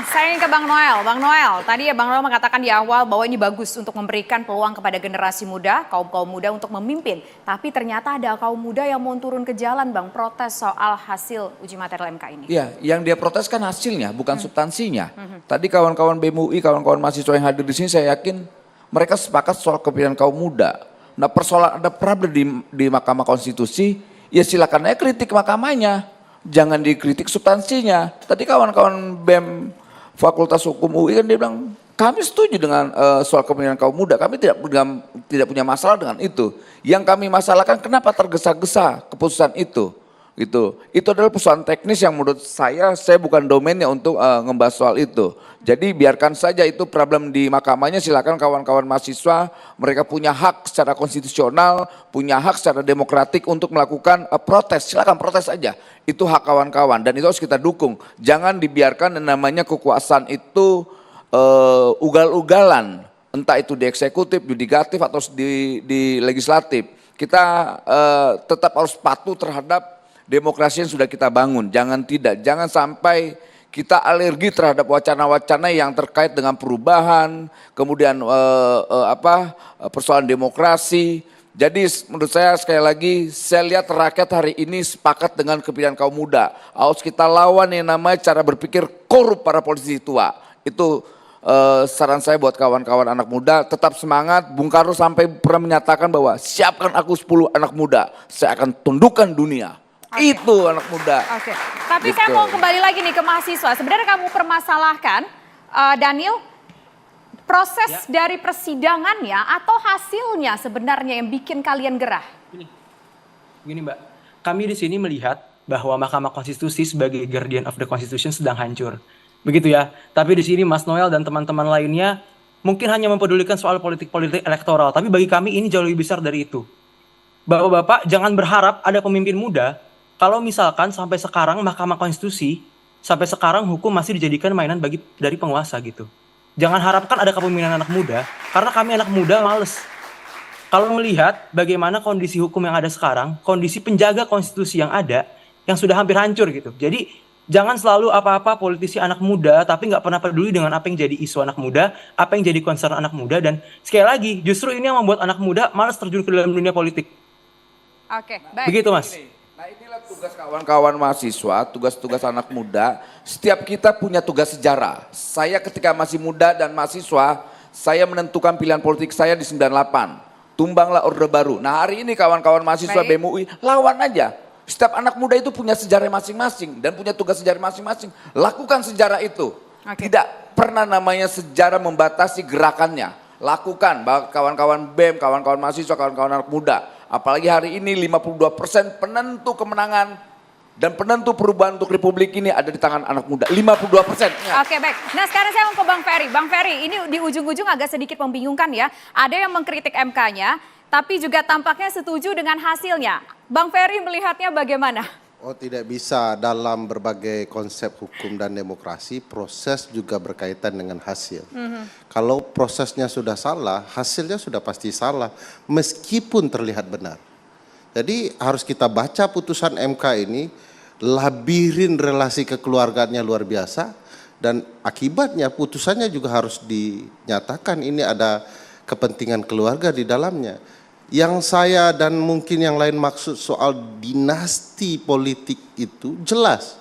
saya ingin ke Bang Noel. Bang Noel, tadi ya Bang Noel mengatakan di awal bahwa ini bagus untuk memberikan peluang kepada generasi muda, kaum-kaum muda untuk memimpin. Tapi ternyata ada kaum muda yang mau turun ke jalan, Bang, protes soal hasil uji material MK ini. Iya, yang dia protes kan hasilnya, bukan substansinya. Tadi kawan-kawan BEM UI, kawan-kawan mahasiswa yang hadir di sini, saya yakin mereka sepakat soal kepemimpinan kaum muda. Nah, persoalan ada problem di Mahkamah Konstitusi, ya silakan aja kritik mahkamahnya. Jangan dikritik substansinya. Tadi kawan-kawan BEM Fakultas Hukum UI kan dia bilang, kami setuju dengan soal kepemimpinan kaum muda. Kami tidak punya masalah dengan itu. Yang kami masalahkan kenapa tergesa-gesa keputusan itu. Gitu. Itu adalah persoalan teknis yang menurut saya bukan domainnya untuk ngebahas soal itu. Jadi biarkan saja itu problem di mahkamahnya, silakan kawan-kawan mahasiswa, mereka punya hak secara konstitusional, punya hak secara demokratik untuk melakukan protes, silakan protes aja. Itu hak kawan-kawan dan itu harus kita dukung. Jangan dibiarkan yang namanya kekuasaan itu ugal-ugalan, entah itu di eksekutif, yudikatif atau di legislatif. Kita tetap harus patuh terhadap demokrasi yang sudah kita bangun. Jangan sampai kita alergi terhadap wacana-wacana yang terkait dengan perubahan, kemudian persoalan demokrasi. Jadi menurut saya sekali lagi, saya lihat rakyat hari ini sepakat dengan kepemimpinan kaum muda. Harus kita lawan yang namanya cara berpikir korup para politisi tua. Itu saran saya buat kawan-kawan anak muda, tetap semangat. Bung Karno sampai pernah menyatakan bahwa siapkan aku 10 anak muda, saya akan tundukkan dunia. Itu anak muda. Oke. Tapi saya mau kembali lagi nih ke mahasiswa. Sebenarnya kamu permasalahkan, Daniel, proses dari persidangannya atau hasilnya sebenarnya yang bikin kalian gerah? Begini Mbak, kami di sini melihat bahwa Mahkamah Konstitusi sebagai guardian of the Constitution sedang hancur. Begitu ya. Tapi di sini Mas Noel dan teman-teman lainnya mungkin hanya mempedulikan soal politik-politik elektoral. Tapi bagi kami ini jauh lebih besar dari itu. Bapak-bapak jangan berharap ada pemimpin muda kalau misalkan sampai sekarang Mahkamah Konstitusi, sampai sekarang hukum masih dijadikan mainan dari penguasa gitu. Jangan harapkan ada kepemimpinan anak muda, karena kami anak muda males. Kalau melihat bagaimana kondisi hukum yang ada sekarang, kondisi penjaga konstitusi yang ada, yang sudah hampir hancur gitu. Jadi jangan selalu apa-apa politisi anak muda, tapi nggak pernah peduli dengan apa yang jadi isu anak muda, apa yang jadi concern anak muda. Dan sekali lagi, justru ini yang membuat anak muda malas terjun ke dalam dunia politik. Oke, baik. Begitu Mas. Nah inilah tugas kawan-kawan mahasiswa, tugas-tugas anak muda. Setiap kita punya tugas sejarah. Saya ketika masih muda dan mahasiswa, saya menentukan pilihan politik saya di 98. Tumbanglah Orde Baru. Nah hari ini kawan-kawan mahasiswa BEM UI, lawan aja. Setiap anak muda itu punya sejarah masing-masing dan punya tugas sejarah masing-masing. Lakukan sejarah itu. Tidak pernah namanya sejarah membatasi gerakannya. Lakukan, kawan-kawan BEM, kawan-kawan mahasiswa, kawan-kawan anak muda. Apalagi hari ini 52% penentu kemenangan dan penentu perubahan untuk Republik ini ada di tangan anak muda. 52%. Oke, baik. Nah sekarang saya mau ke Bang Ferry. Bang Ferry, ini di ujung-ujung agak sedikit membingungkan ya. Ada yang mengkritik MK-nya, tapi juga tampaknya setuju dengan hasilnya. Bang Ferry melihatnya bagaimana? Oh, tidak bisa. Dalam berbagai konsep hukum dan demokrasi, proses juga berkaitan dengan hasil. Kalau prosesnya sudah salah, hasilnya sudah pasti salah, meskipun terlihat benar. Jadi harus kita baca putusan MK ini, labirin relasi kekeluargaannya luar biasa, dan akibatnya putusannya juga harus dinyatakan ini ada kepentingan keluarga di dalamnya. Yang saya dan mungkin yang lain maksud soal dinasti politik itu jelas.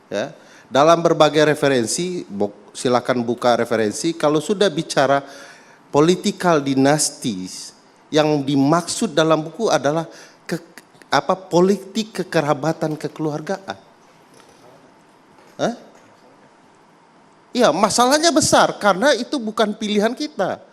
Ya. Dalam berbagai referensi, silakan buka referensi, kalau sudah bicara political dynasties, yang dimaksud dalam buku adalah politik kekerabatan kekeluargaan. Iya, masalahnya besar karena itu bukan pilihan kita.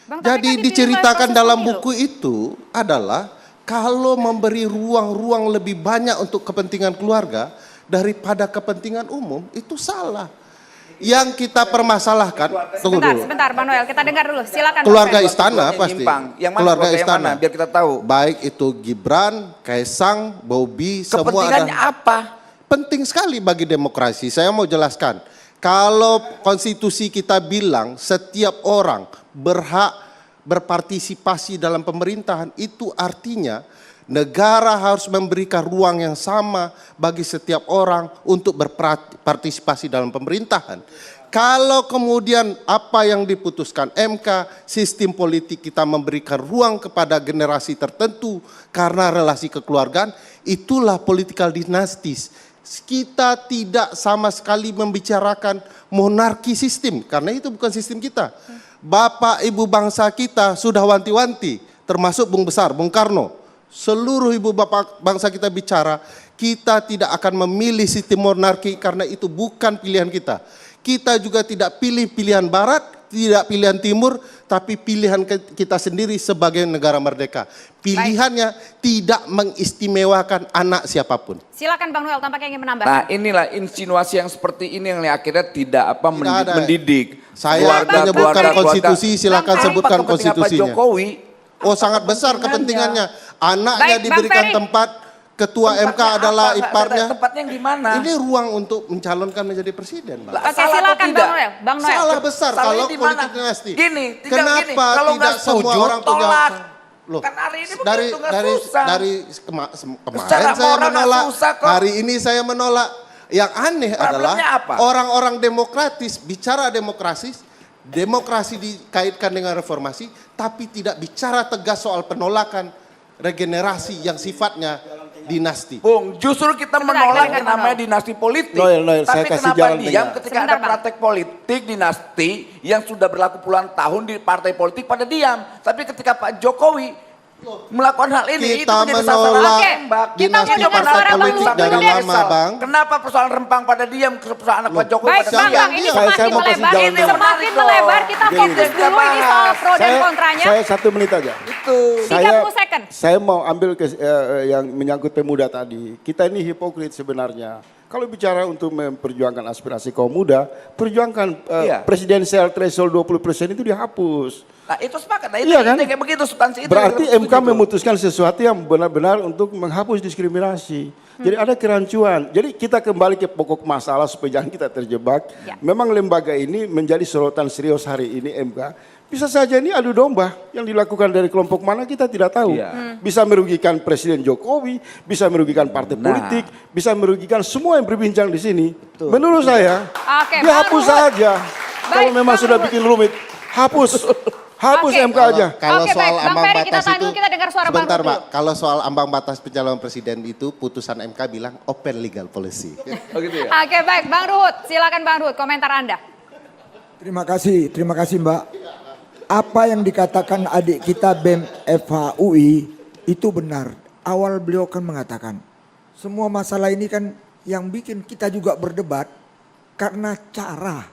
Bang, jadi kan diceritakan dalam buku itu adalah kalau memberi ruang-ruang lebih banyak untuk kepentingan keluarga daripada kepentingan umum itu salah. Yang kita permasalahkan, tunggu dulu. Sebentar Bang Noel, kita dengar dulu. Silakan. Keluarga istana pasti. Yang mana keluarga istana biar kita tahu. Baik itu Gibran, Kaisang, Bobi, semua ada. Kepentingannya apa? Penting sekali bagi demokrasi. Saya mau jelaskan. Kalau konstitusi kita bilang setiap orang berhak berpartisipasi dalam pemerintahan, itu artinya Negara harus memberikan ruang yang sama bagi setiap orang untuk berpartisipasi dalam pemerintahan. Kalau kemudian apa yang diputuskan MK, sistem politik kita memberikan ruang kepada generasi tertentu karena relasi kekeluargaan, itulah political dynasties. Kita tidak sama sekali membicarakan monarki sistem, karena itu bukan sistem kita. Bapak ibu bangsa kita sudah wanti-wanti, termasuk Bung Besar, Bung Karno. Seluruh ibu bapak bangsa kita bicara, kita tidak akan memilih sistem monarki karena itu bukan pilihan kita. Kita juga tidak pilih pilihan barat, tidak pilihan timur, tapi pilihan kita sendiri sebagai negara merdeka. Pilihannya tidak mengistimewakan anak siapapun. Silakan Bang Noel, tampaknya ingin menambahkan. Nah inilah insinuasi yang seperti ini yang akhirnya tidak ada. mendidik. Saya menyebutkan konstitusi, silakan Bang sebutkan Apa kepentingan Pak konstitusinya. Jokowi? Oh sangat besar kepentingannya. Anaknya Baik, Bang diberikan Ferry. tempat, ketua MK adalah iparnya. Tempatnya yang di mana? Ini ruang untuk mencalonkan menjadi presiden, Bang. Lah, Oke, salah atau silakan tidak? Bang Noel. Bang Noel. Salah besar Salahnya kalau di mana? politik dinasti. Gini, tinggal Kenapa gini. Kalau tidak nggak semua setuju, orang punya tolak. Loh, Kan hari ini dari begitu, nggak dari susah. dari Secara kemarin saya moral nggak menolak, susah kok. hari ini saya menolak. Yang aneh adalah Problemnya apa? orang-orang demokratis bicara demokrasi dikaitkan dengan reformasi, tapi tidak bicara tegas soal penolakan regenerasi yang sifatnya dinasti. Bung, justru kita Sebentar, menolak kita yang namanya dinasti politik. Noel, saya Tapi kasih kenapa jalan diam tengah. ketika Sebentar, ada Bang. praktek politik dinasti yang sudah berlaku puluhan tahun di partai politik pada diam. Tapi ketika Pak Jokowi melakukan hal ini, itu Kita menjadi sasaran menolak tembak. Kita mau dinasti dengar partai suara Bang politik Luhut dari dulu deh. lama, Bang. Kenapa persoalan Rempang pada diam, persoalan anak Pak Jokowi Baik, pada Bang, diam? Bang, ini Saya semakin mau kasih melebar, jalan tengah. semakin melebar. Kita Gini, fokus gini. dulu ini soal pro dan kontranya. Saya 1 menit aja. Itu. 30 second. Saya mau ambil yang menyangkut pemuda tadi. Kita ini hipokrit sebenarnya. Kalau bicara untuk memperjuangkan aspirasi kaum muda, perjuangkan Iya. presidensial threshold 20% itu dihapus. Nah itu sepakat, nah itu Iya kan? kayak begitu substansi itu. Berarti yang MK setuju. memutuskan sesuatu yang benar-benar untuk menghapus diskriminasi. Jadi ada kerancuan. Jadi kita kembali ke pokok masalah supaya jangan kita terjebak. Ya. Memang lembaga ini menjadi sorotan serius hari ini MK. Bisa saja ini adu domba yang dilakukan dari kelompok mana kita tidak tahu. Iya. Bisa merugikan Presiden Jokowi, bisa merugikan partai Nah. politik, bisa merugikan semua yang berbincang di sini. Menurut saya, Oke, dihapus Bang Ruhut. saja. Kalau Baik, memang Bang sudah Ruhut. bikin rumit, hapus. Hapus Oke. MK aja. Kalau Oke, soal baik. Bang ambang Ferry, kita batas tahan itu, dulu, kita dengar suara Bang sebentar Ruhut Pak, kalau soal ambang batas pencalonan presiden itu putusan MK bilang open legal policy. Oh gitu ya? Oke, baik. Bang Ruhut, silakan Bang Ruhut, komentar Anda. Terima kasih Mbak. Apa yang dikatakan adik kita BEM FHUI itu benar. Awal beliau kan mengatakan, semua masalah ini kan yang bikin kita juga berdebat karena cara